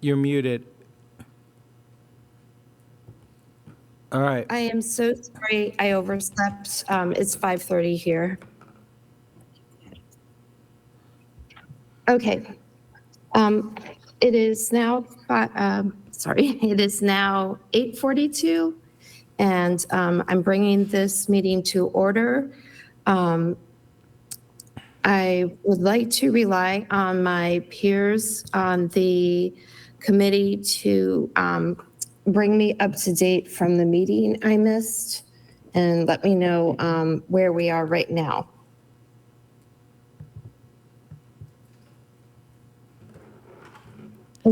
You're muted. All right. I am so sorry I overslept. It's 5:30 here. Okay. It is now, it is now 8:42, and I'm bringing this meeting to order. I would like to rely on my peers on the committee to bring me up to date from the meeting I missed and let me know where we are right now.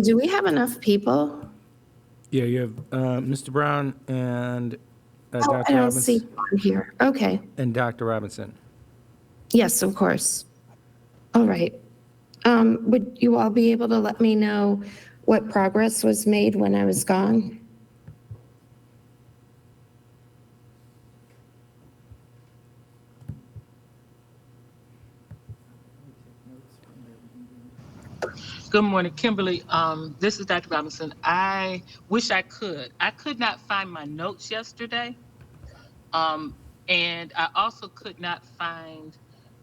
Do we have enough people? Yeah, you have Mr. Brown and Oh, Dr. I don't see Robinson. on here. Okay. And Dr. Robinson. Yes, of course. All right. Would you all be able to let me know what progress was made when I was gone? Good morning, Kimberly. This is Dr. Robinson. I wish I could. I could not find my notes yesterday. And I also could not find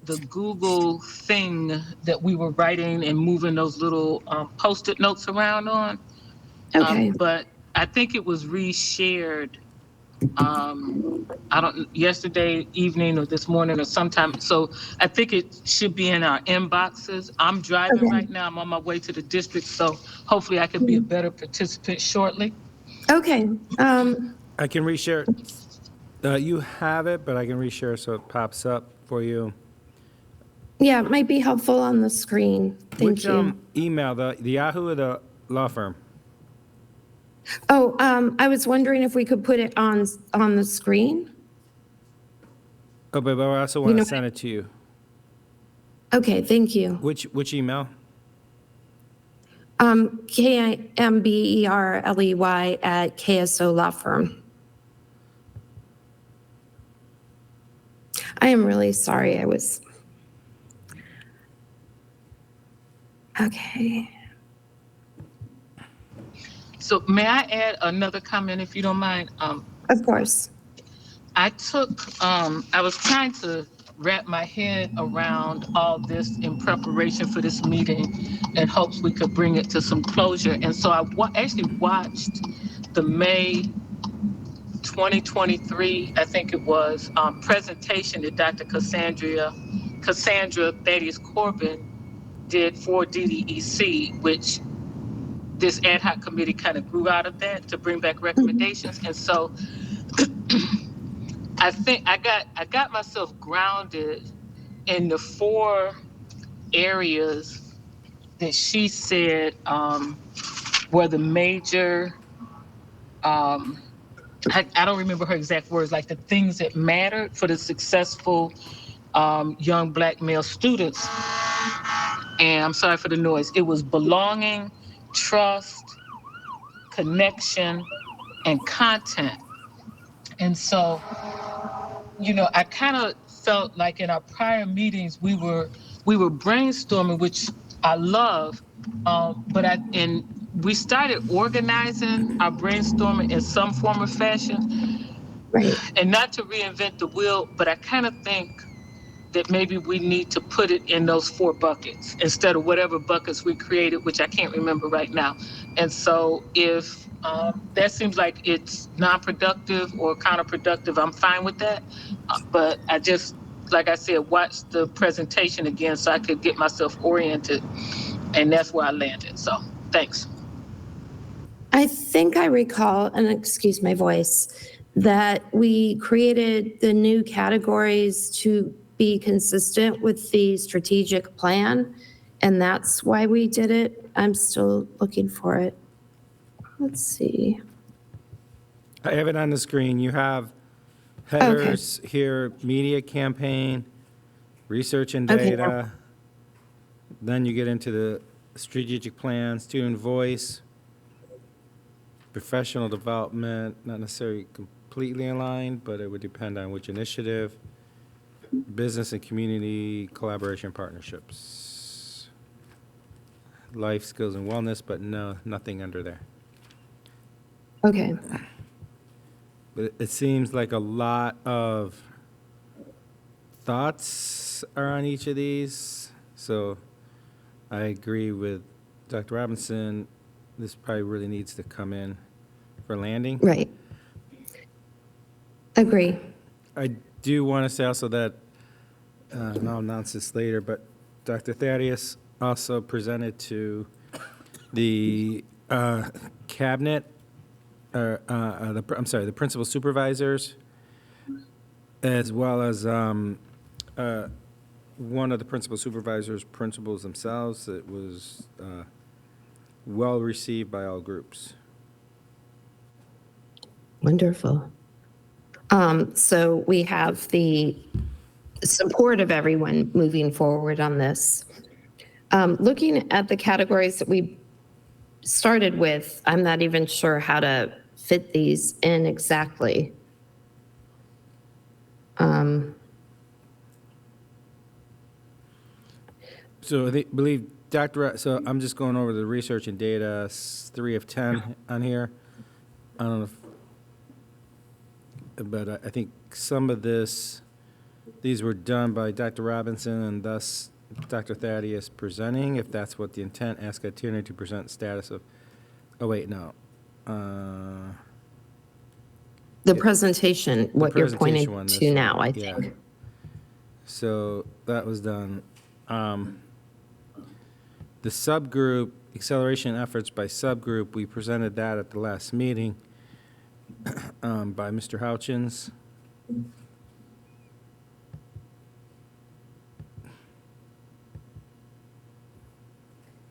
the Google thing that we were writing and moving those little Post-it notes around on. Okay. But I think it was reshared yesterday evening or this morning or sometime. So I think it should be in our inboxes. I'm driving Okay. right now. I'm on my way to the district, so hopefully I can be a better participant shortly. Okay. I can reshare it. You have it, but I can reshare so it pops up for you. Yeah, it might be helpful on the screen. Thank Which you. email, the Yahoo or the law firm? Oh, I was wondering if we could put it on the screen. Oh, but I also want know to send it to you. Okay, thank you. Which email? KIMBERLEY@KSO Law Firm. I am really sorry. I was. Okay. So may I add another comment if you don't mind? Of course. I was trying to wrap my head around all this in preparation for this meeting in hopes we could bring it to some closure. And so I actually watched the May 2023, I think it was, presentation that Dr. Cassandra Thaddeus Corbin did for DDEC, which this ad hoc committee kind of grew out of that to bring back recommendations. And so I think I got myself grounded in the four areas that she said were the major. I don't remember her exact words, like the things that mattered for the successful young Black male students. And I'm sorry for the noise. It was belonging, trust, connection, and content. And so, I kind of felt like in our prior meetings we were brainstorming, which I love, and we started organizing our brainstorming in some form or fashion, Right. and not to reinvent the wheel, but I kind of think that maybe we need to put it in those four buckets instead of whatever buckets we created, which I can't remember right now. And so if that seems like it's non-productive or counterproductive, I'm fine with that. But I just, like I said, watched the presentation again so I could get myself oriented. And that's where I landed. So thanks. I think I recall, and excuse my voice, that we created the new categories to be consistent with the strategic plan, and that's why we did it. I'm still looking for it. Let's see. I have it on the screen. You have headers here, media campaign, research and Okay. data. Then you get into the strategic plan, student voice, professional development, not necessarily completely aligned, but it would depend on which initiative, business and community collaboration partnerships. life skills and wellness, but no, nothing under there. Okay. But it seems like a lot of thoughts are on each of these, so I agree with Dr. Robinson. This probably really needs to come in for landing. Right. Agree. I do want to say also that, and I'll announce this later, but Dr. Thaddeus also presented to the cabinet, the principal supervisors, as well as one of the principal supervisors, principals themselves. It was well received by all groups. Wonderful. So we have the support of everyone moving forward on this. Looking at the categories that we started with, I'm not even sure how to fit these in exactly. So I believe so I'm just going over the research and data, 3 of 10 on here. I don't know but I think some of these were done by Dr. Robinson and thus Dr. Thaddeus presenting, if that's what the intent, ask attorney to present status of, oh wait, no. The presentation, what you're pointing presentation one, this to now, one, I yeah. think. So that was done. The subgroup, acceleration efforts by subgroup, we presented that at the last meeting by Mr. Houchins.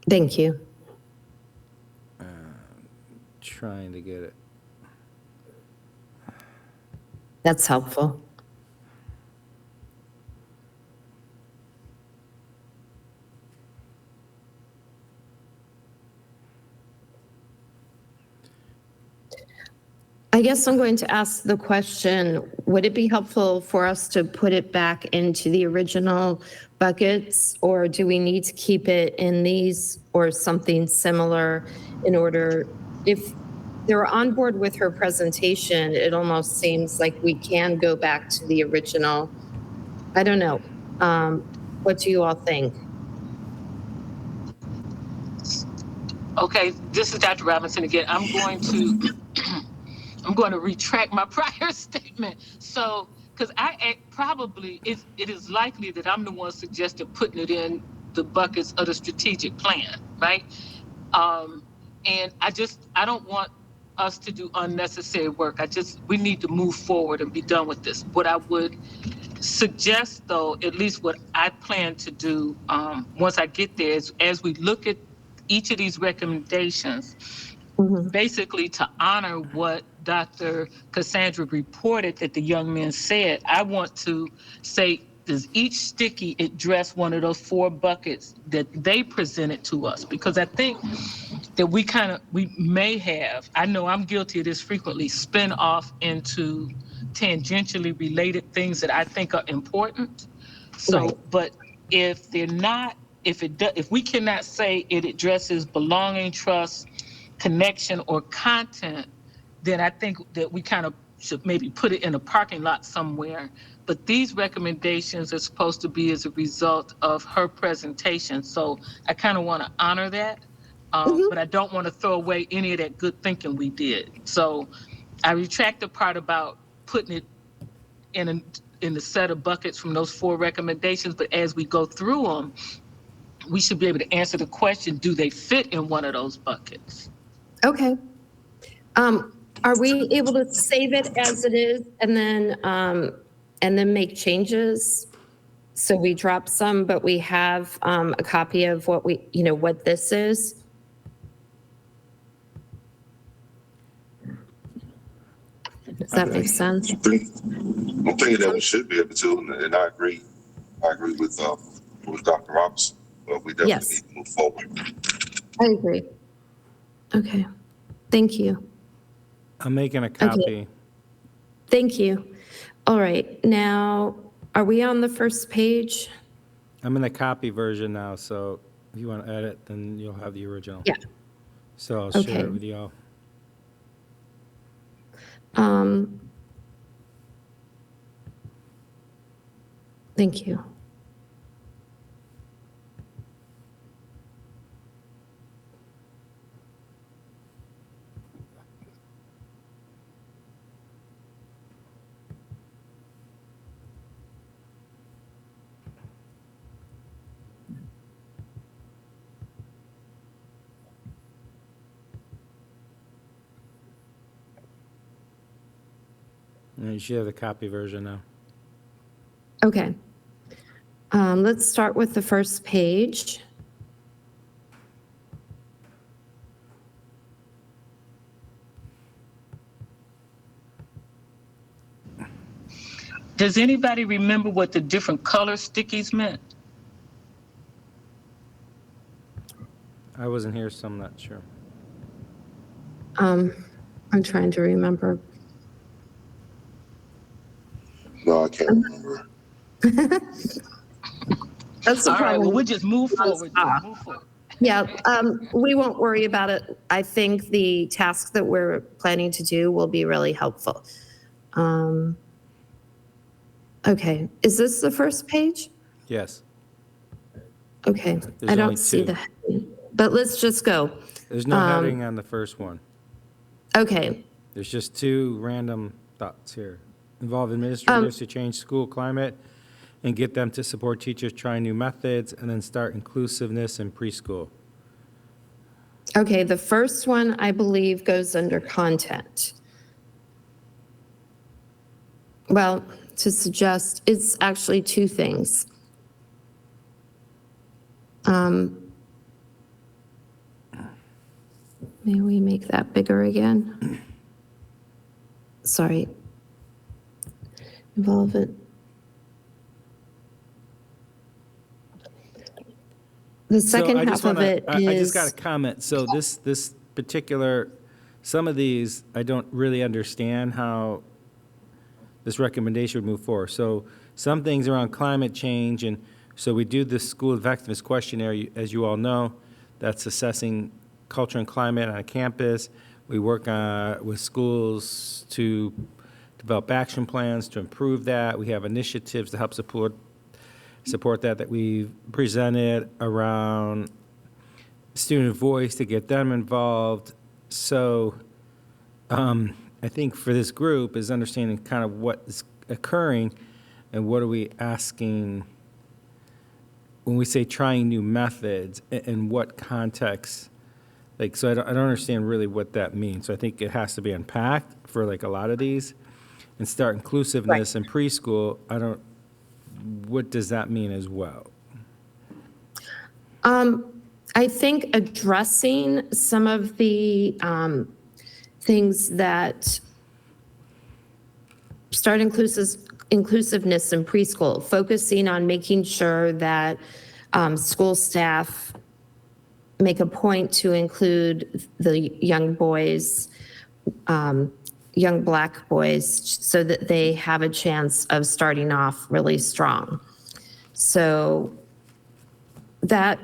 Thank you. Trying to get it. That's helpful. I guess I'm going to ask the question, would it be helpful for us to put it back into the original buckets, or do we need to keep it in these or something similar in order, if they're on board with her presentation, it almost seems like we can go back to the original. I don't know. What do you all think? Okay, this is Dr. Robinson again. I'm going to retract my prior statement. So, because it is likely that I'm the one suggested putting it in the buckets of the strategic plan, right? And I don't want us to do unnecessary work. We need to move forward and be done with this. What I would suggest, though, at least what I plan to do once I get there, is as we look at each of these recommendations, basically to honor what Dr. Cassandra reported that the young men said, I want to say, does each sticky address one of those 4 buckets that they presented to us? Because I think that we may have, I know I'm guilty of this frequently, spin off into tangentially related things that I think are important. So, Right. but if they're not, if we cannot say it addresses belonging, trust, connection, or content, then I think that we kind of should maybe put it in a parking lot somewhere. But these recommendations are supposed to be as a result of her presentation. So I kind of want to honor that. But I don't want to throw away any of that good thinking we did. So I retract the part about putting it in the set of buckets from those 4 recommendations. But as we go through them, we should be able to answer the question, do they fit in one of those buckets? Okay. Are we able to save it as it is and then make changes? So we drop some, but we have a copy of what what this is. Does that make sense? I'm thinking that we should be able to, and I agree. I agree with Dr. Robinson. But we definitely Yes. need to move forward. I agree. Okay. Thank you. I'm making a copy. Okay. Thank you. All right. Now, are we on the first page? I'm in the copy version now, so If you want to edit, then you'll have the original. Yeah. So I'll share Okay. it with you all. Thank you. And you should have the copy version now. Okay. Let's start with the first page. Does anybody remember what the different color stickies meant? I wasn't here, so I'm not sure. I'm trying to remember. No, I can't remember. That's the All right, well, problem. we'll just move forward. Move forward. Yeah, we won't worry about it. I think the task that we're planning to do will be really helpful. Okay, is this the first page? Yes. Okay, There's I don't only see two. the heading, but let's just go. There's no heading on the first one. Okay, There's just two random thoughts here. Involve administrators to change school climate and get them to support teachers trying new methods, and then start inclusiveness in preschool. okay, the first one, I believe, goes under content. Well, to suggest, it's actually two things. May we make that bigger again? Sorry. Involve it. The second So I just half of wanna- it I just got a is, comment. So this particular, some of these, I don't really understand how this recommendation would move forward. So some things around climate change, and so we do this school effectiveness questionnaire, as you all know, that's assessing culture and climate on a campus. We work with schools to develop action plans to improve that. We have initiatives to help support that we've presented around student voice to get them involved. So I think for this group is understanding kind of what is occurring and what are we asking when we say trying new methods, in what context. Like, so I don't understand really what that means. So I think it has to be unpacked for like a lot of these, and start inclusiveness in preschool. What does that mean as well? I think addressing some of the things that start inclusiveness in preschool, focusing on making sure that school staff make a point to include the young boys, young Black boys, so that they have a chance of starting off really strong. So that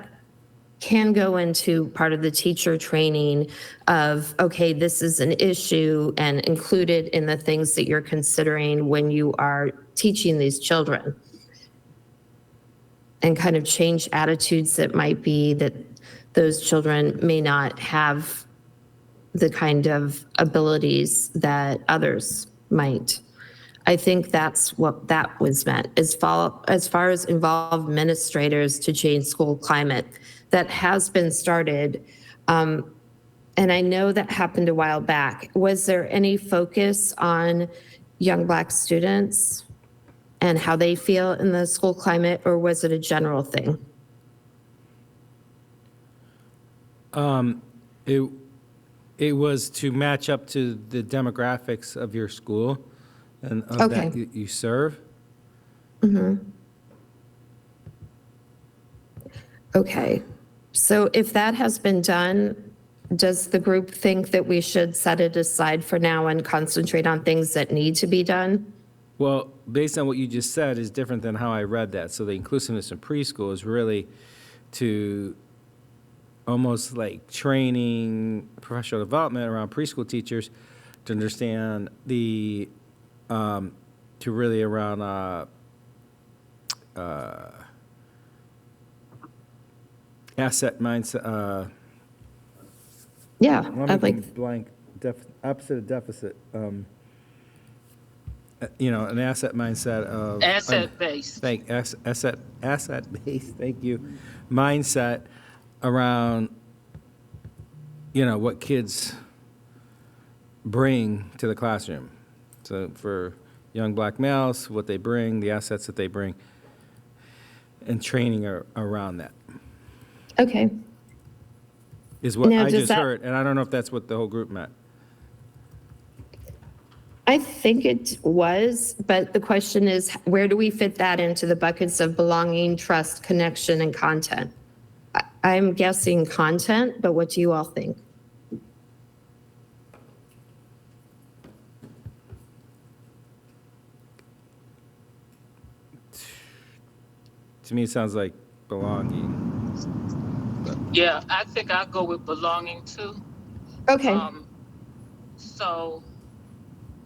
can go into part of the teacher training of, okay, this is an issue, and included in the things that you're considering when you are teaching these children. And kind of change attitudes that might be that those children may not have the kind of abilities that others might. I think that's what that was meant, as far as involve administrators to change school climate. That has been started, and I know that happened a while back. Was there any focus on young Black students and how they feel in the school climate, or was it a general thing? It was to match up to the demographics of your school and of Okay. that you serve. Okay, so if that has been done, does the group think that we should set it aside for now and concentrate on things that need to be done? Well, based on what you just said is different than how I read that. So the inclusiveness in preschool is really to almost like training, professional development around preschool teachers to understand to really around asset mindset. Yeah, Let I'd me like, blank. Opposite of deficit. An asset mindset of Asset based. asset based. Thank you, mindset around what kids bring to the classroom. So for young black males, what they bring, the assets that they bring, and training around that okay. is what Now, I does just that- heard, and I don't know if that's what the whole group meant. I think it was, but the question is, where do we fit that into the buckets of belonging, trust, connection, and content? I'm guessing content, but what do you all think? To me, it sounds like belonging. Yeah, I think I'll go with belonging too. Okay, So,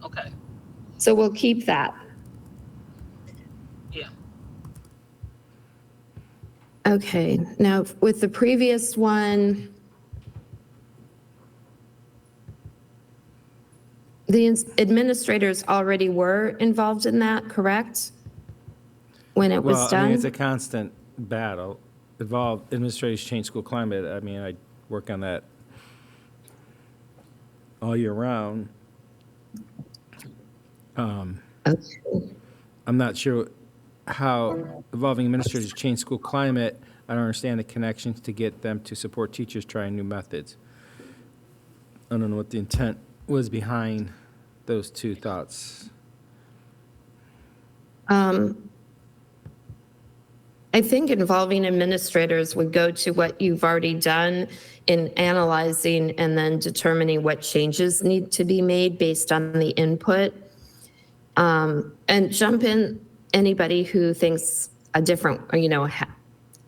okay, so we'll keep that. yeah. Okay, now with the previous one, the administrators already were involved in that, correct? When it was Well, I mean, it's a done? constant battle. Administrators change school climate. I mean, I work on that all year round. Okay. I'm not sure how evolving administrators change school climate. I don't understand the connections to get them to support teachers trying new methods. I don't know what the intent was behind those two thoughts. I think involving administrators would go to what you've already done in analyzing and then determining what changes need to be made based on the input. And jump in anybody who thinks a different,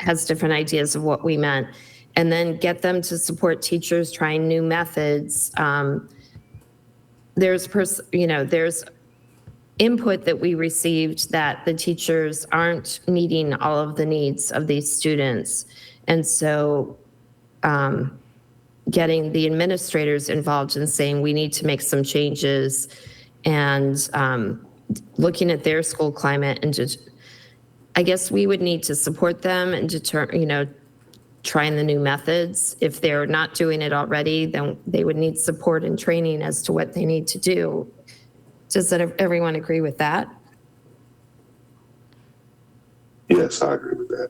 has different ideas of what we meant, and then get them to support teachers trying new methods. There's input that we received that the teachers aren't meeting all of the needs of these students. And so getting the administrators involved in saying we need to make some changes and looking at their school climate and just, I guess we would need to support them and trying the new methods. If they're not doing it already, then they would need support and training as to what they need to do. Does everyone agree with that? Yes, I agree with that.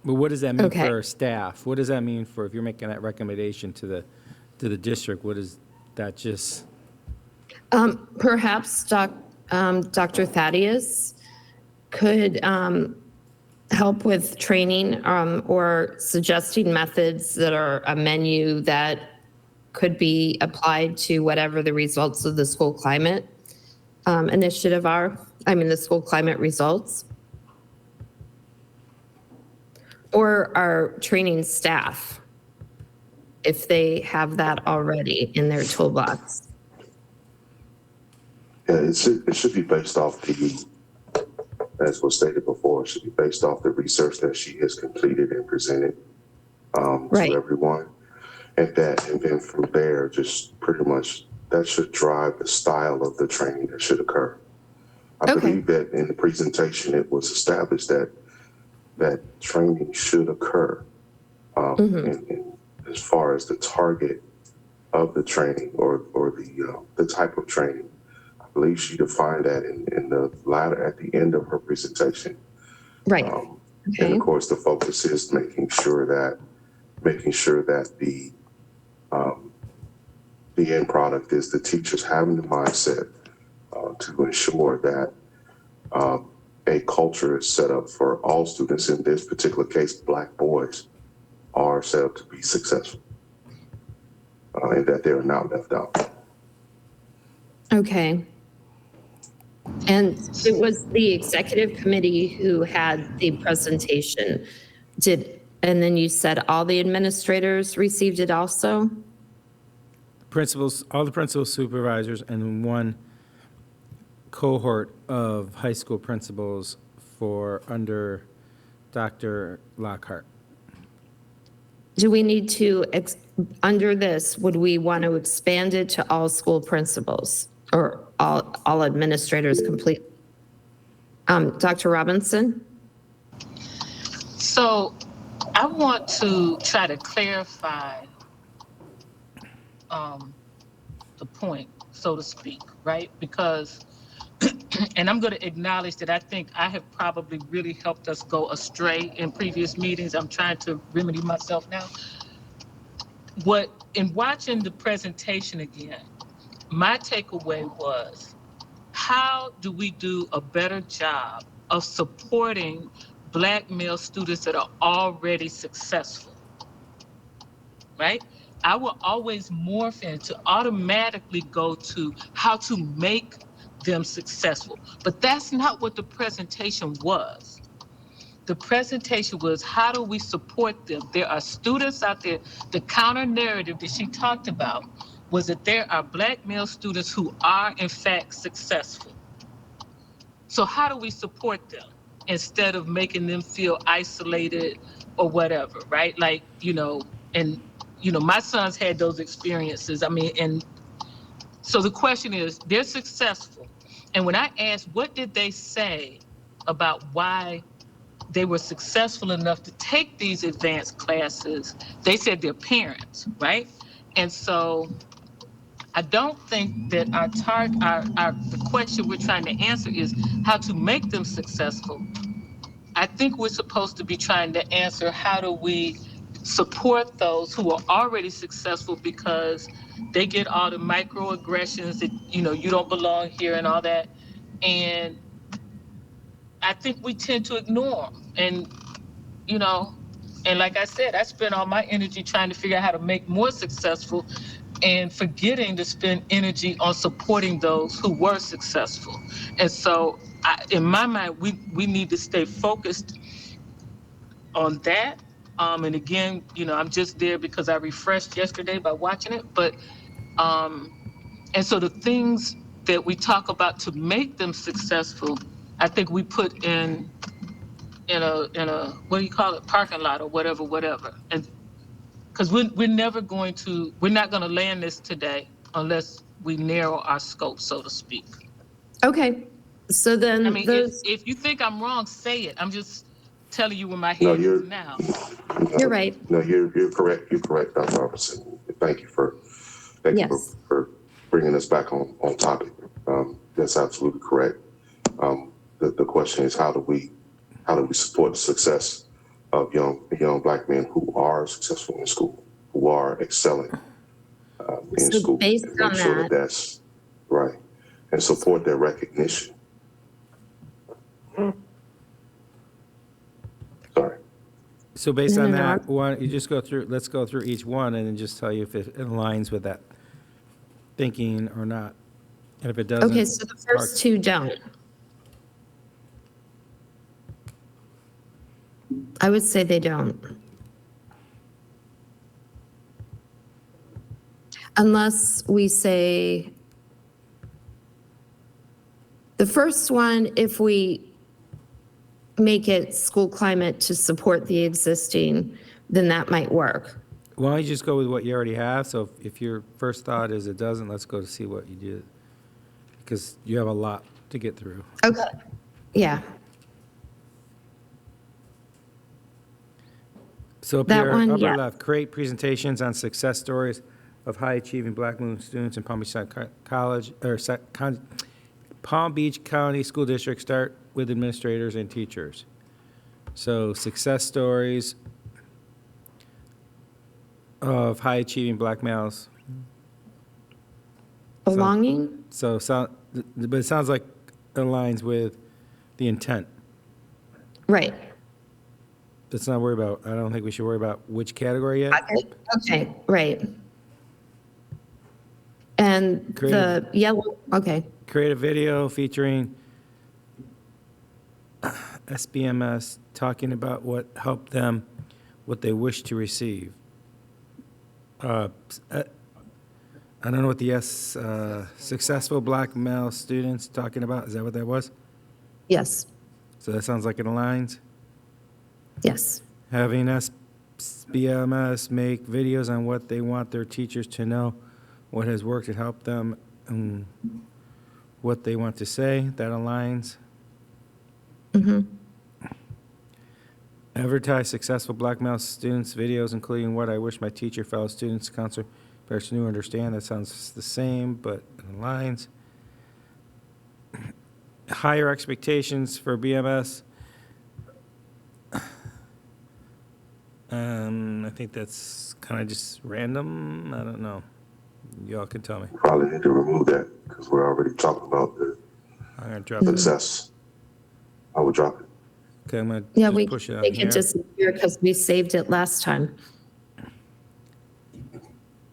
But what does that mean Okay. for staff? What does that mean for if you're making that recommendation to the district? What is that just? Perhaps Dr. Thaddeus could help with training or suggesting methods that are a menu that could be applied to whatever the results of the school climate initiative are. The school climate results. Or our training staff, if they have that already in their toolbox. Yeah, it should be based off as was stated before, it should be based off the research that she has completed and presented Right. to everyone. And then from there, just pretty much that should drive the style of the training that should occur. I believe that in the presentation, it was established that training should occur. And as far as the target of the training or the type of training, I believe she defined that in the latter at the end of her presentation. Right. And of course, the focus is making sure that the end product is the teachers having the mindset to ensure that a culture is set up for all students, in this particular case, Black boys, are set up to be successful and that they are not left out. Okay. And it was the executive committee who had the presentation. Did And then you said all the administrators received it also? Principals, all the principal supervisors, and one cohort of high school principals for under Dr. Lockhart. Do we need to, under this, would we want to expand it to all school principals or all administrators complete? Dr. Robinson? So I want to try to clarify the point, so to speak, right? Because, and I'm going to acknowledge that I think I have probably really helped us go astray in previous meetings. I'm trying to remedy myself now. In watching the presentation again, my takeaway was, how do we do a better job of supporting Black male students that are already successful, right? I will always morph into automatically go to how to make them successful. But that's not what the presentation was. The presentation was, how do we support them? There are students out there. The counter narrative that she talked about was that there are Black male students who are in fact successful. So how do we support them instead of making them feel isolated or whatever, right? Like, my sons had those experiences. I mean, and so the question is, they're successful. And when I asked, what did they say about why they were successful enough to take these advanced classes, they said their parents, right? And so I don't think that the question we're trying to answer is how to make them successful. I think we're supposed to be trying to answer, how do we support those who are already successful because they get all the microaggressions that, you don't belong here and all that. And I think we tend to ignore them. And like I said, I spent all my energy trying to figure out how to make more successful and forgetting to spend energy on supporting those who were successful. And so in my mind, we need to stay focused on that. And again, I'm just there because I refreshed yesterday by watching it. But, and so the things that we talk about to make them successful, I think we put in a what do you call it, parking lot or whatever. And because we're not going to land this today unless we narrow our scope, so to speak. Okay, so then I mean, if you think I'm wrong, say it. I'm just telling you where my head is now. You're right. No, you're correct. You're correct, Dr. Robertson. Thank you for bringing us back on topic. That's absolutely correct. The question is, how do we support the success of young Black men who are successful in school, who are excelling in So school, based and make on sure that, that's right, and support their recognition. Sorry. So based No, on no, no, that, why don't you just let's go through each one and then just tell you if it aligns with that thinking or not. And if it doesn't. okay, so the first two don't. I would say they don't. Unless we say, the first one, if we make it school climate to support the existing, then that might work. Why don't you just go with what you already have? So if your first thought is it doesn't, let's go to see what you did. Because you have a lot to get through. Okay, yeah. So up That here, one, upper yeah. left, create presentations on success stories of high-achieving Black women students in Palm Beach College, or Palm Beach County School District. Start with administrators and teachers. So success stories of high-achieving Black males. Belonging? But it sounds like it aligns with the intent. Right. Let's not worry about, I don't think we should worry about which category yet. Okay, right. And the yellow, okay. Create a video featuring SBMS talking about what helped them what they wish to receive. I don't know what the successful black male students talking about. Is that what that was? Yes, So that sounds like it aligns. yes. Having SBMS make videos on what they want their teachers to know, what has worked and helped them, and what they want to say, that aligns. Advertise successful black male students' videos, including what I wish my teacher, fellow students, counselor, parents knew, understand. That sounds the same, but it aligns. Higher expectations for BMS. I think that's kind of just random. I don't know. Y'all can tell me. Probably need to remove that because we're already talking about the I'm gonna drop it. success. I would drop it. Okay, I'm gonna Yeah, just we push it can on make here. it disappear because we saved it last time.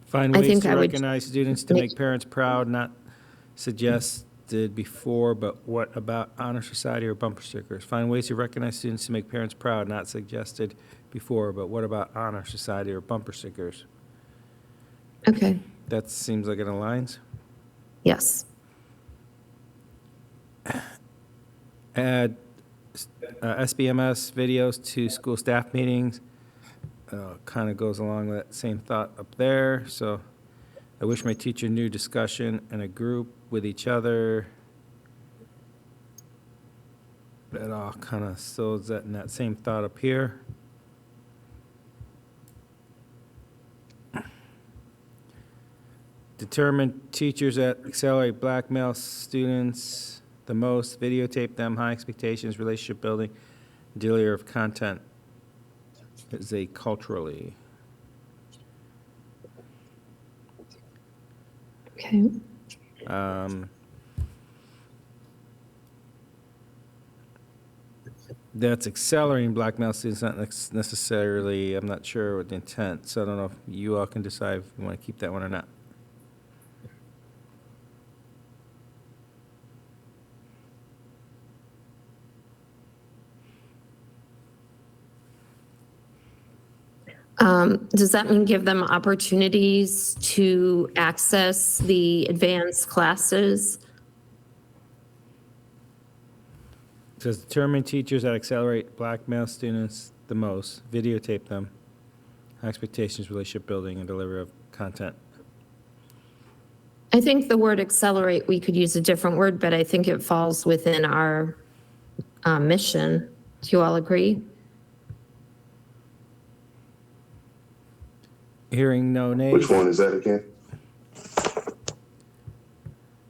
Find I ways think to I would recognize students to make- make parents proud, not suggested before, but what about honor society or bumper stickers? Find ways to recognize students to make parents proud, not suggested before, but what about honor society or bumper stickers? Okay, That seems like it aligns. yes. Add SBMS videos to school staff meetings. Kind of goes along with that same thought up there. So I wish my teacher knew discussion in a group with each other. That all kind of still is that in that same thought up here. Determine teachers that accelerate black male students the most, videotape them, high expectations, relationship building, dealer of content is a culturally. Okay. That's accelerating black male students, not necessarily, I'm not sure what the intent, so I don't know if you all can decide if you want to keep that one or not. Does that mean give them opportunities to access the advanced classes? It says determine teachers that accelerate black male students the most, videotape them, high expectations, relationship building, and delivery of content. I think the word accelerate, we could use a different word, but I think it falls within our mission. Do you all agree? Hearing no nays. Which one is that again?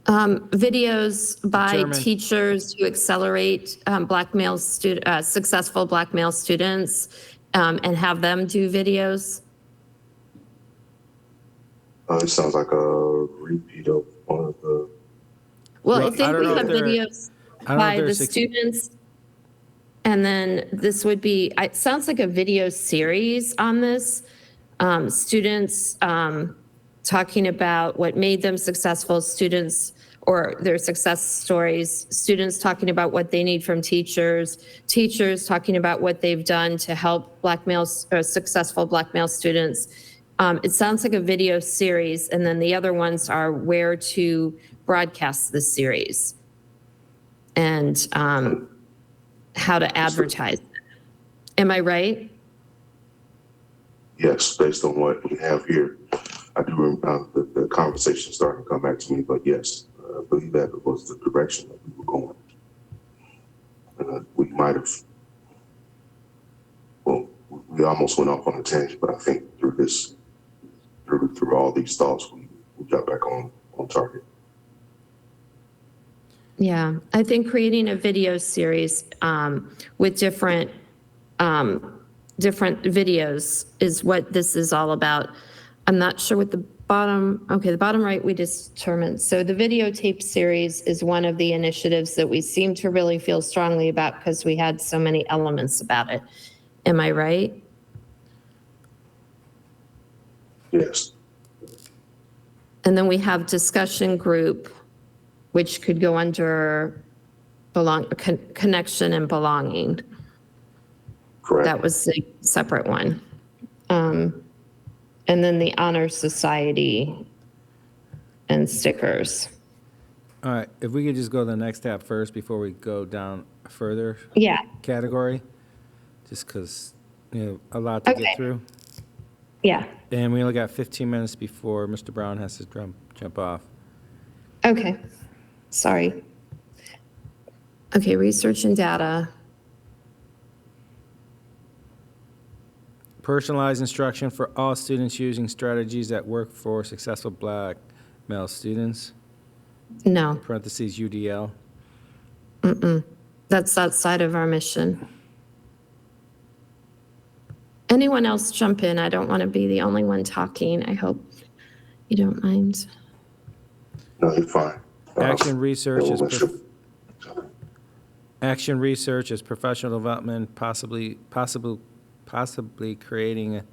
Videos by Determine- teachers to accelerate successful black male students and have them do videos. It sounds like a repeat of one of the. Well, Well, I I think don't we know if have they're- videos I don't know if by they're the suc- students. And then this would be, it sounds like a video series on this. Students talking about what made them successful, students or their success stories, students talking about what they need from teachers, teachers talking about what they've done to help black males or successful black male students. It sounds like a video series, and then the other ones are where to broadcast the series and how to advertise it. Am I right? Yes, based on what we have here, I do remember the conversation starting to come back to me, but yes, I believe that was the direction that we were going. We might have, well, we almost went off on a tangent, but I think through all these thoughts, we got back on target. Yeah, I think creating a video series with different videos is what this is all about. I'm not sure what the bottom right we determined. So the videotape series is one of the initiatives that we seem to really feel strongly about because we had so many elements about it. Am I right? Yes. And then we have discussion group, which could go under connection and belonging. Correct. That was a separate one. And then the Honor Society and stickers. All right, if we could just go to the next tab first before we go down further Yeah, category, just because, a lot to Okay. get through. yeah, And we only got 15 minutes before Mr. Brown has to jump off. okay, sorry. Okay, research and data. Personalized instruction for all students using strategies that work for successful Black male students, No, parentheses UDL. that's outside of our mission. Anyone else jump in? I don't want to be the only one talking. I hope you don't mind. No, you're fine. Action research we'll is make sure- action research is professional development, possibly creating a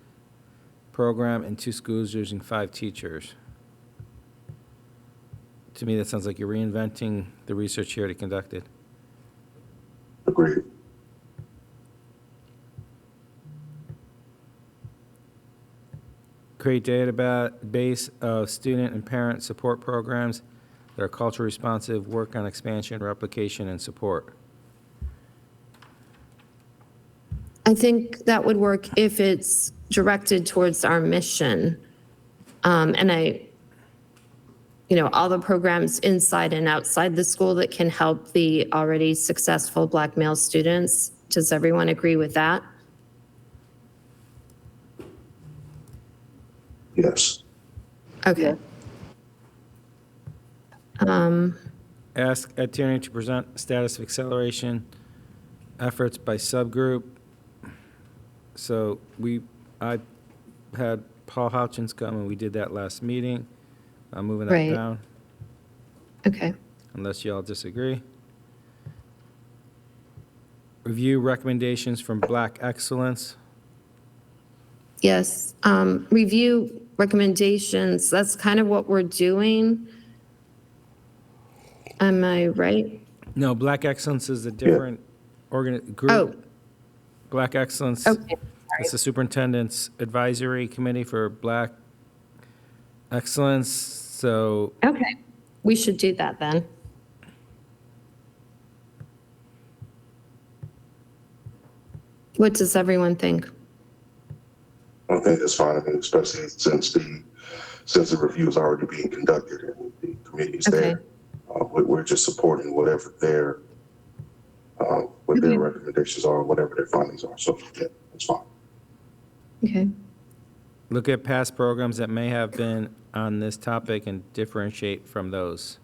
program in 2 schools using 5 teachers. To me, that sounds like you're reinventing the research you already conducted. Agreed. Create database of student and parent support programs that are culture responsive, work on expansion, replication, and support. I think that would work if it's directed towards our mission. And all the programs inside and outside the school that can help the already successful Black male students. Does everyone agree with that? Yes. Okay. Ask Ed Tierney to present status of acceleration efforts by subgroup. So I had Paul Houchins come, and we did that last meeting. I'm moving that Right. down, Okay. unless y'all disagree. Review recommendations from Black Excellence. Yes. Review recommendations. That's kind of what we're doing. Am I right? No, Black Excellence is a different group. Oh, Black Excellence, okay. it's the Superintendent's Advisory Committee for Black Excellence, so Okay. We should do that then. What does everyone think? I think that's fine. I mean, especially since the review is already being conducted and the committee is Okay. there. We're just supporting whatever their recommendations are, whatever their findings are. So yeah, that's fine. Okay. look at past programs that may have been on this topic and differentiate from those.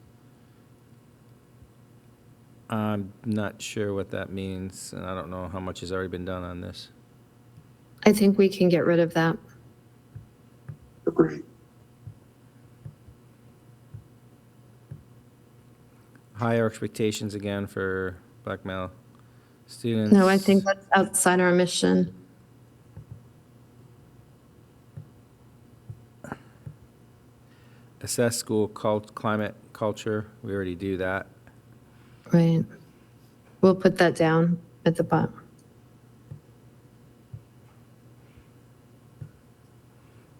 I'm not sure what that means, and I don't know how much has already been done on this. I think we can get rid of that. Agreed. Higher expectations again for Black male students. No, I think that's outside our mission. Assess school climate culture, we already do that. Right. We'll put that down at the bottom.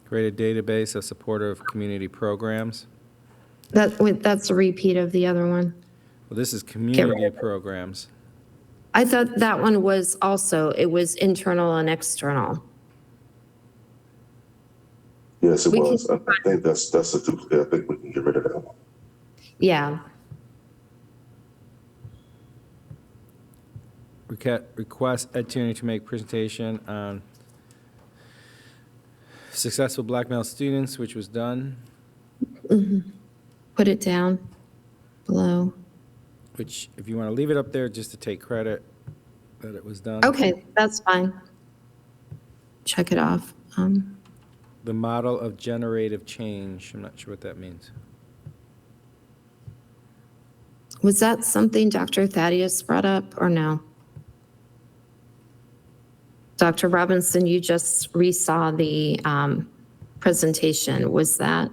Create a database of supportive community programs. That's a repeat of the other one. Well, this is community of it. programs. I thought that one was also, it was internal and external. Yes, it We was. I think that's a duplicate. I think we can get rid of that one. Yeah. Request Ed Tierney to make presentation on successful Black male students, which was done, Put it down below. which if you want to leave it up there just to take credit that it was done. Okay, that's fine. Check it off. The model of generative change, I'm not sure what that means. Was that something Dr. Thaddeus brought up or no? Dr. Robinson, you just resaw the presentation. Was that?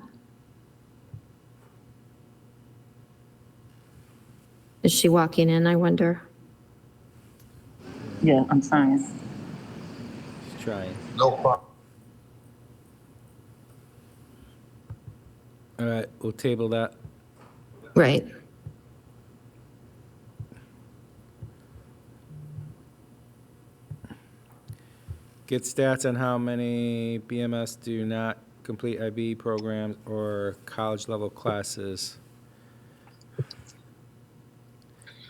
Is she walking in, I wonder? Yeah, I'm sorry. Just trying. No problem. All right, we'll table that. Right. Get stats on how many BMS do not complete IB programs or college-level classes.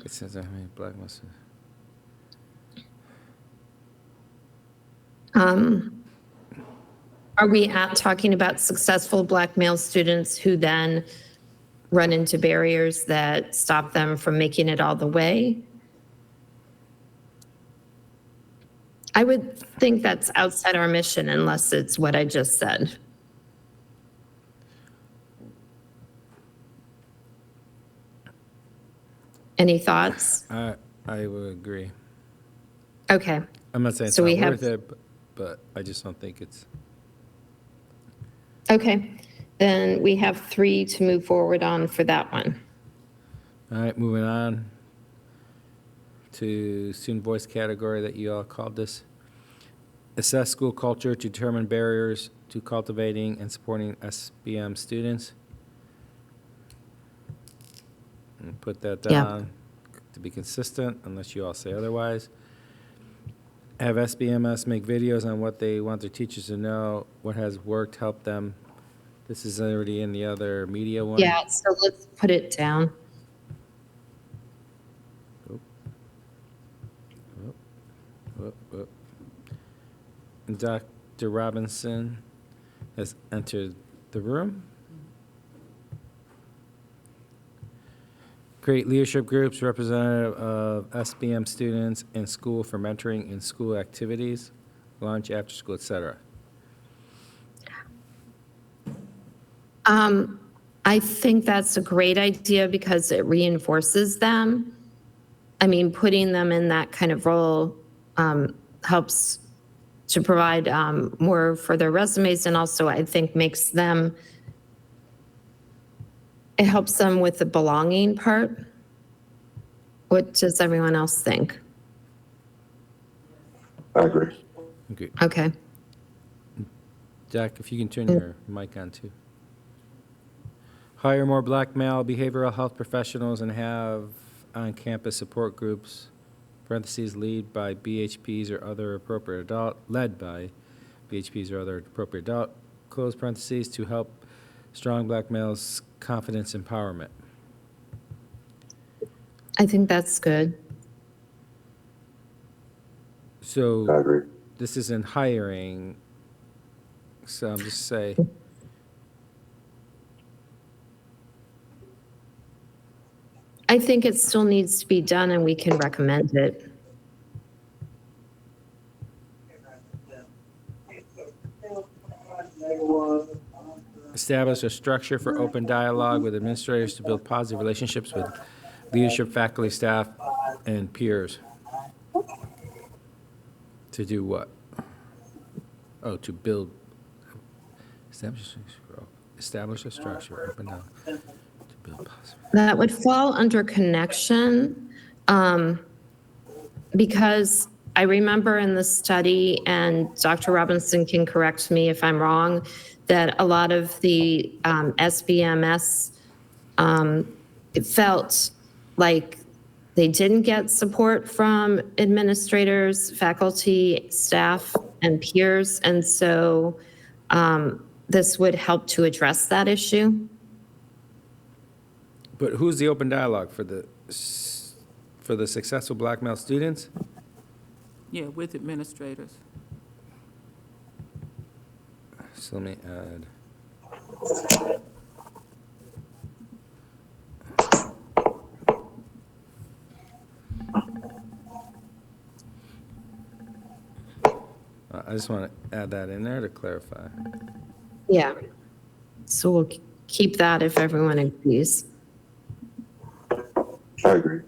It says how many black males. Are we talking about successful Black male students who then run into barriers that stop them from making it all the way? I would think that's outside our mission unless it's what I just said. Any thoughts? I would agree. Okay. I'm not saying it's So not we worth have- it, but I just don't think it's. Okay. Then we have 3 to move forward on for that one. All right, moving on to student voice category that you all called this. Assess school culture to determine barriers to cultivating and supporting SBM students. And put that Yeah. down to be consistent unless you all say otherwise. Have SBMS make videos on what they want their teachers to know, what has worked, help them. This is already in the other media one. Yeah, so let's put it down. Whoop. And Dr. Robinson has entered the room. Create leadership groups representative of SBM students in school for mentoring in school activities, lunch, after school, etc. I think that's a great idea because it reinforces them. I mean, putting them in that kind of role helps to provide more for their resumes, and also I think makes them, it helps them with the belonging part. What does everyone else think? I agree. Okay. Okay. Jack, if you can turn your mic on too. Hire more black male behavioral health professionals and have on-campus support groups, parentheses, led by BHPs or other appropriate adult, close parentheses, to help strong black males' confidence empowerment. I think that's good. I So agree. this is in hiring, so I'm just say, I think it still needs to be done and we can recommend it. establish a structure for open dialogue with administrators to build positive relationships with leadership, faculty, staff, and peers. To do what? Oh, to build, establish a structure, open dialogue, to build positive. That would fall under connection, because I remember in the study, and Dr. Robinson can correct me if I'm wrong, that a lot of the SBMS felt like they didn't get support from administrators, faculty, staff, and peers, and so this would help to address that issue. But who's the open dialogue for the successful black male students? Yeah, with administrators. So let me add. I just want to add that in there to clarify. Yeah. So we'll keep that if everyone agrees. I agree.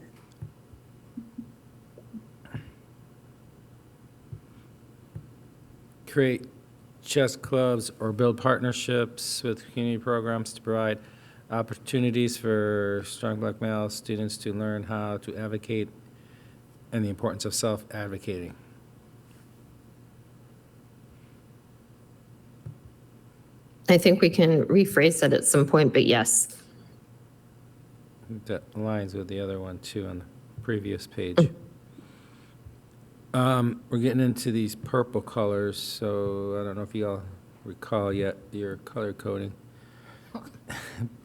Create chess clubs or build partnerships with community programs to provide opportunities for strong black male students to learn how to advocate and the importance of self-advocating. I think we can rephrase it at some point, but yes. That aligns with the other one too on the previous page. We're getting into these purple colors, so I don't know if you all recall yet your color coding.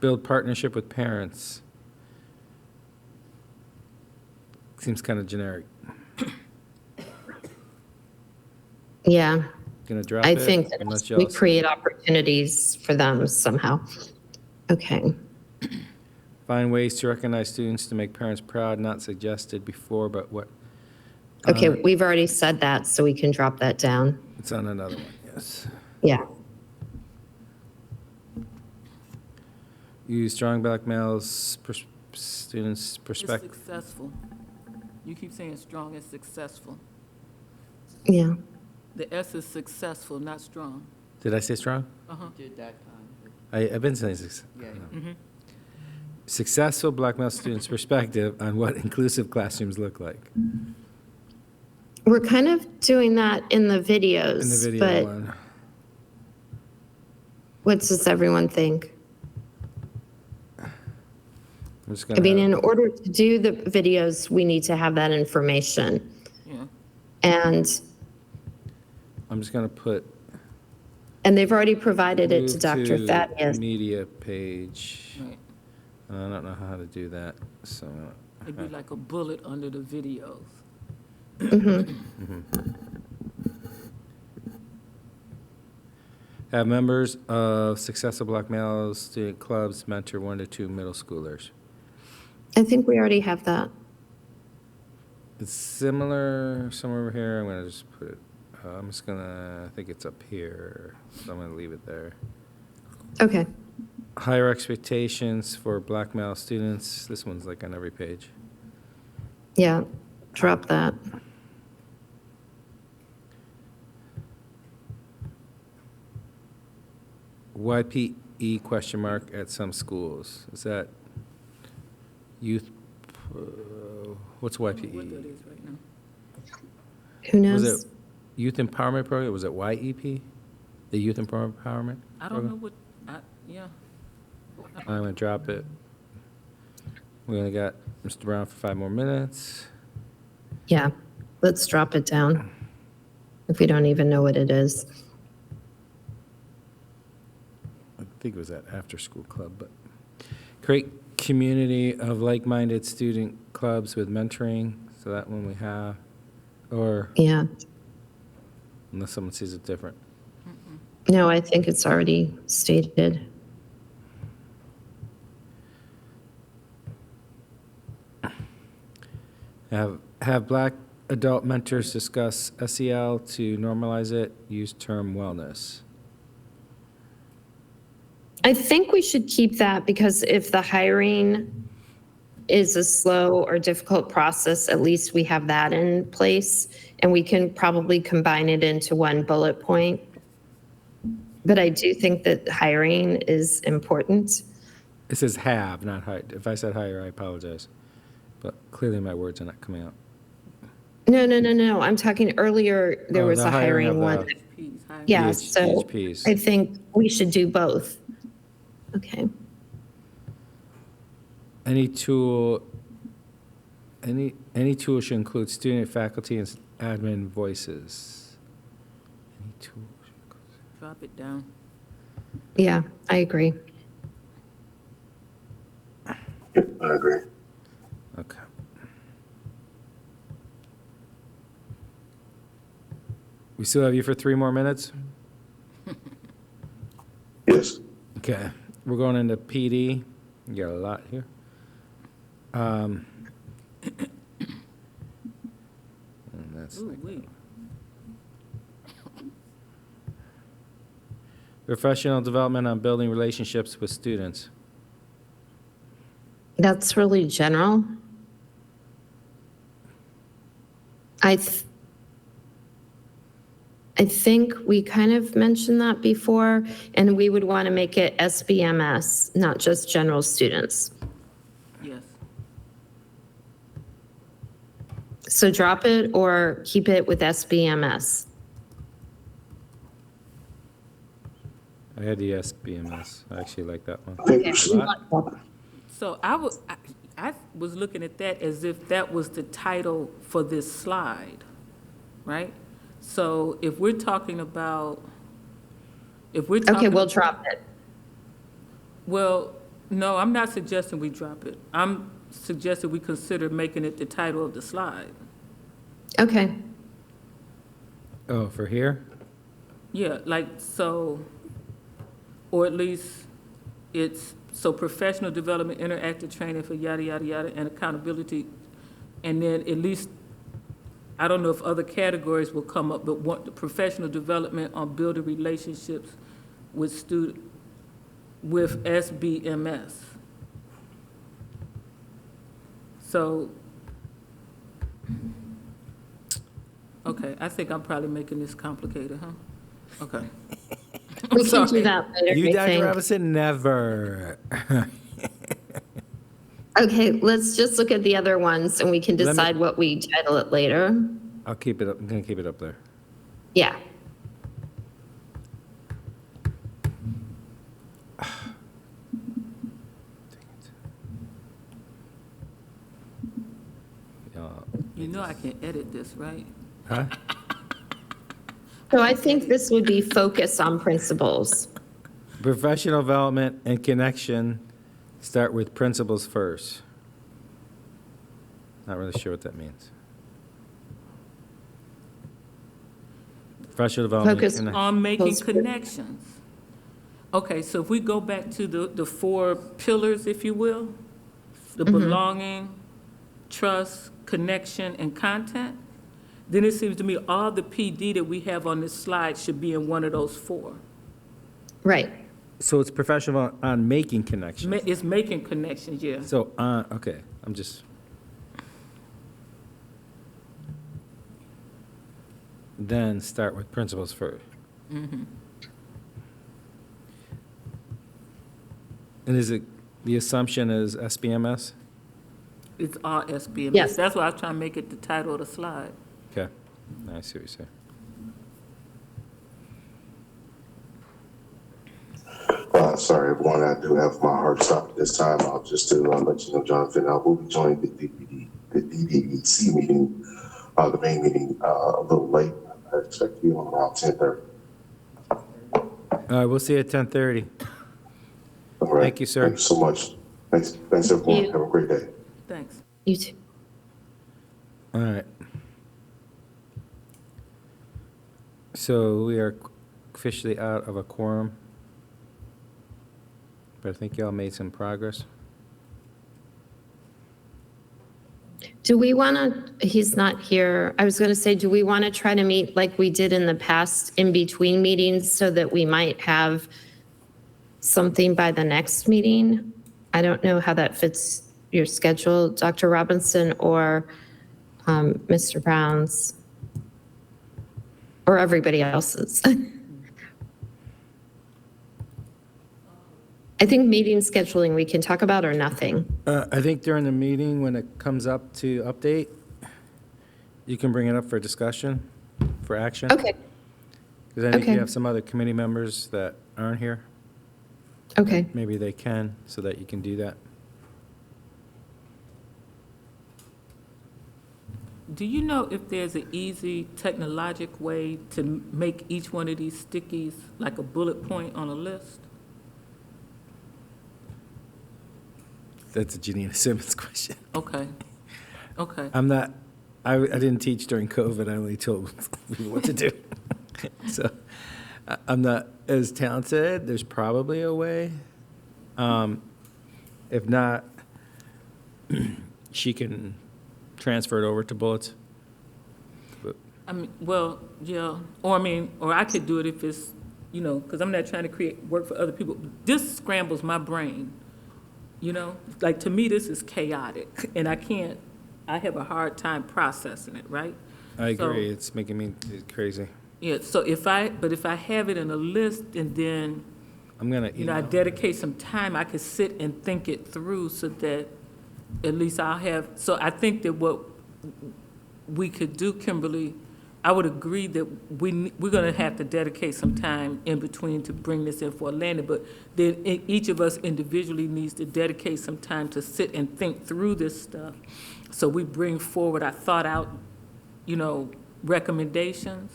Build partnership with parents. Seems kind of generic. Yeah, Gonna drop I it? think that Unless we y'all create opportunities for them somehow. Okay. find ways to recognize students to make parents proud, not suggested before, but what, Okay, we've already said that, so we can drop that down. it's on another one, yes. Yeah. Use strong black males, students' It's perspective. successful. You keep saying strong and successful. Yeah. The S is successful, not strong. Did I say strong? Did that I've been saying success. yeah. Successful black male students' perspective on what inclusive classrooms look like. We're kind of doing that in the videos. In the video but one. what does everyone think? I'm just I gonna mean, have- in order to do the videos, we need to have that information. Yeah. And I'm just gonna put. they've already provided it to move Dr. Thaddeus. Media page. Right. I don't know how to do that, so. It'd be like a bullet under the videos. Have members of successful black male student clubs mentor 1 to 2 middle schoolers. I think we already have that. It's similar somewhere over here. I'm gonna just put it, I'm just gonna, I think it's up here, so I'm gonna leave it there. Okay. Higher expectations for black male students. This one's like on every page. Yeah. Drop that. YPE question mark at some schools. Is that youth, what's What that YPE? is right now. Who Was knows? it Youth Empowerment Program? Was it YEP? The Youth Empowerment? I don't know what, yeah. I'm gonna drop it. We only got Mr. Brown for 5 more minutes. Yeah. Let's drop it down if we don't even know what it is. I think it was that after-school club, but create community of like-minded student clubs with mentoring. So that one we have, or Yeah. unless someone sees it different. No, I think it's already stated. Have black adult mentors discuss SEL to normalize it. Use term wellness. I think we should keep that because if the hiring is a slow or difficult process, at least we have that in place and we can probably combine it into one bullet point. But I do think that hiring is important. It says have, not hire. If I said hire, I apologize. But clearly my words are not coming out. No. I'm talking earlier, there Oh, was the a hiring of hiring the- one. P's, high- Yeah, PH so PHPs. I think we should do both. Okay. Any tool should include student, faculty, and admin voices. Any tool should include- Drop it down. Yeah, I agree. Yep, I agree. Okay. We still have you for 3 more minutes? Yes. Okay, we're going into PD. You got a lot here. And that's Ooh, like wait. professional development on building relationships with students. That's really general. I think we kind of mentioned that before, and we would want to make it SBMS, not just general students. Yes. So drop it or keep it with SBMS. I I had the SBMS. I actually like that one. I think Okay. we should, So I was looking at that as if that was the title for this slide, right? So if we're talking about, Okay, we'll drop it. Well, no, I'm not suggesting we drop it. I'm suggesting we consider making it the title of the slide. Okay, Oh, for here? Yeah, like, so, or at least it's, so professional development, interactive training for yada, yada, yada, and accountability. And then at least, I don't know if other categories will come up, but want the professional development on building relationships with with SBMS. So, okay, I think I'm probably making this complicated, huh? Okay. we can sorry. do that later, You, I Dr. think. Robinson, never. Okay, let's just look at the other ones and we can Let me- decide what we title it later. I'll keep it up. I'm gonna keep it up there. Yeah. You know I can edit this, right? Huh? So I think this would be focus on principles. Professional development and connection start with principles first. Not really sure what that means. Professional development. Focus and- On making Those- connections. Okay, so if we go back to the four pillars, if you will, the belonging, trust, connection, and content, then it seems to me all the PD that we have on this slide should be in one of those four. Right. So it's professional on making connections. It's making connections, yeah. So, okay, I'm just. Then start with principles first. And is it, the assumption is SBMS? It's all SBMS. Yes. That's why I was trying to make it the title of the slide. Okay, I see what you're saying. sorry, everyone, I do have my hard stop at this time. I'll just to let you know, Jonathan, I will be joining the DDEC meeting, the main meeting, a little late. I expect to be on around 10:30. All right, we'll see you at 10:30. All right. Thank you, sir. Thank you so much. Thanks, everyone. you. Have a great day. Thanks. You too. All right. So we are officially out of a quorum. But I think y'all made some progress. Do we want to, he's not here. I was going to say, do we want to try to meet like we did in the past in between meetings so that we might have something by the next meeting? I don't know how that fits your schedule, Dr. Robinson or Mr. Brown's or everybody else's. I think meeting scheduling we can talk about or nothing. I think during the meeting, when it comes up to update, you can bring it up for discussion, for action. Okay, Because I think Okay. you have some other committee members that aren't here. okay. Maybe they can, so that you can do that. Do you know if there's an easy technologic way to make each one of these stickies like a bullet point on a list? That's a Janina Simmons question. Okay, okay. I'm not, I didn't teach during COVID, I only told people what to do. So I'm not as talented, there's probably a way. If not, she can transfer it over to bullets. But I mean, well, yeah, or I mean, or I could do it if it's, you know, because I'm not trying to create work for other people. This scrambles my brain, you know? Like, to me, this is chaotic, and I have a hard time processing it, right? I So- agree, it's making me crazy. Yeah, so if I have it in a list and then, I'm gonna you know, I email. dedicate some time, I could sit and think it through so that at least I'll have, so I think that what we could do, Kimberly, I would agree that we're gonna have to dedicate some time in between to bring this in for a landing, but then each of us individually needs to dedicate some time to sit and think through this stuff. So we bring forward our thought out, recommendations.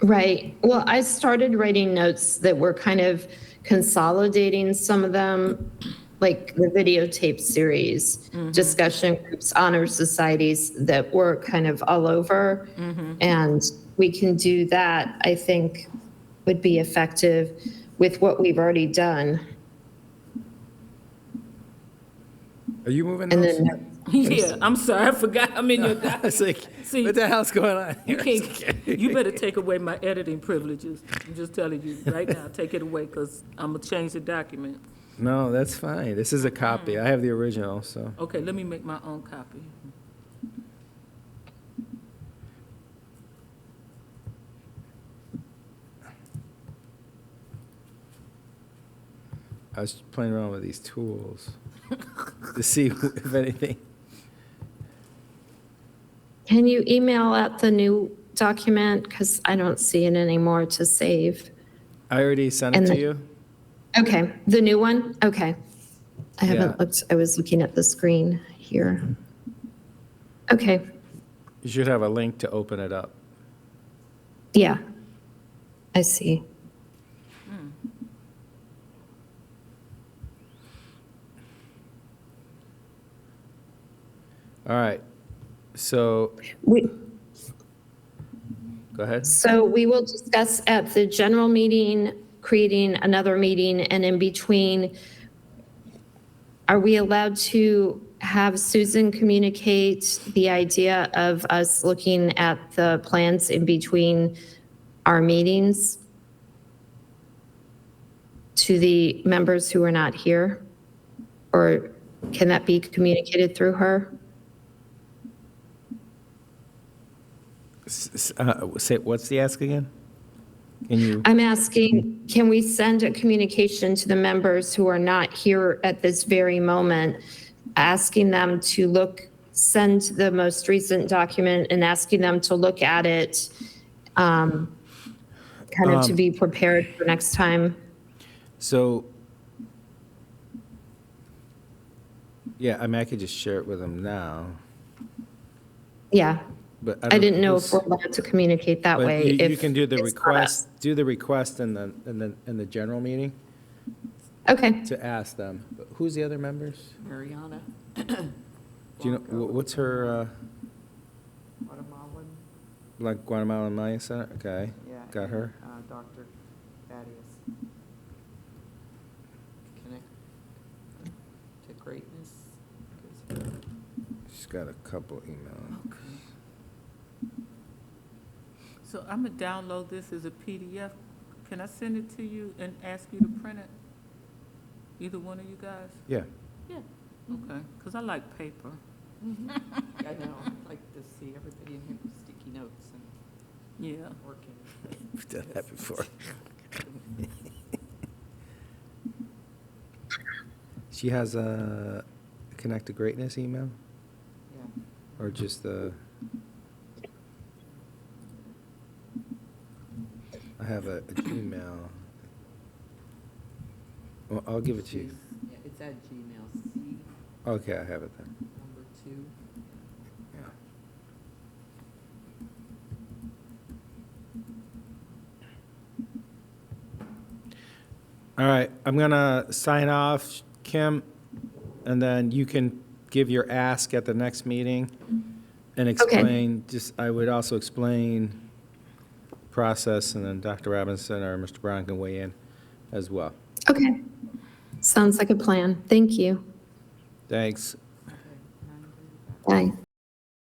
Right. Well, I started writing notes that were kind of consolidating some of them, like the videotape series, discussion groups, honor societies that were kind of all over. And we can do that, I think, would be effective with what we've already done. Are you moving And those? then, Yeah, I'm sorry, I forgot I'm in your I was document. like, See, what the hell's going on? You can't, you better take away my editing privileges. I'm just telling you right now, take it away, because I'm gonna change the document. No, that's fine. This is a copy. I have the original, so. Okay, let me make my own copy. I was playing around with these tools to see if anything. can you email out the new document? Because I don't see it anymore to save. I already sent it And to the- you. Okay, the new one? Okay. I haven't Yeah. looked, I was looking at the screen here. Okay, You should have a link to open it up. yeah. I see. All right. So, We, go ahead. So we will discuss at the general meeting, creating another meeting, and in between, are we allowed to have Susan communicate the idea of us looking at the plans in between our meetings to the members who are not here? Or can that be communicated through her? Say, what's the ask again? Can you? I'm asking, can we send a communication to the members who are not here at this very moment, asking them to send the most recent document and asking them to look at it, kind of to be prepared for next time? So, yeah, I mean, I could just share it with them now, Yeah, but I don't didn't know who's- if we're allowed to communicate that but way. You if can do the it's not us. request, in the general meeting Okay, to ask them. But who's the other members? Mariana, Do you know, what's her, Guatemalan, like Guatemalan Maya Center? Okay, yeah. got her. and, Dr. Thaddeus. Connect to Greatness. She's got a couple emails. So I'm gonna download this as a PDF. Can I send it to you and ask you to print it? Either one of you guys? Yeah. Yeah. Okay, because I like paper. I know, I'd like to see everybody in here with sticky notes and Yeah. working. We've done that before. She has a Connect to Greatness email, Yeah. or just the? I have a Gmail. Well, I'll give it to you. Yeah, it's at Gmail, C Okay, I have it then. number 2. Yeah. All right, I'm gonna sign off, Kim, and then you can give your ask at the next meeting and explain, I would also explain process, and then Dr. Robinson or Mr. Brown can weigh in as well. okay. Sounds like a plan. Thank you. Thanks. Okay, 9:35. Bye.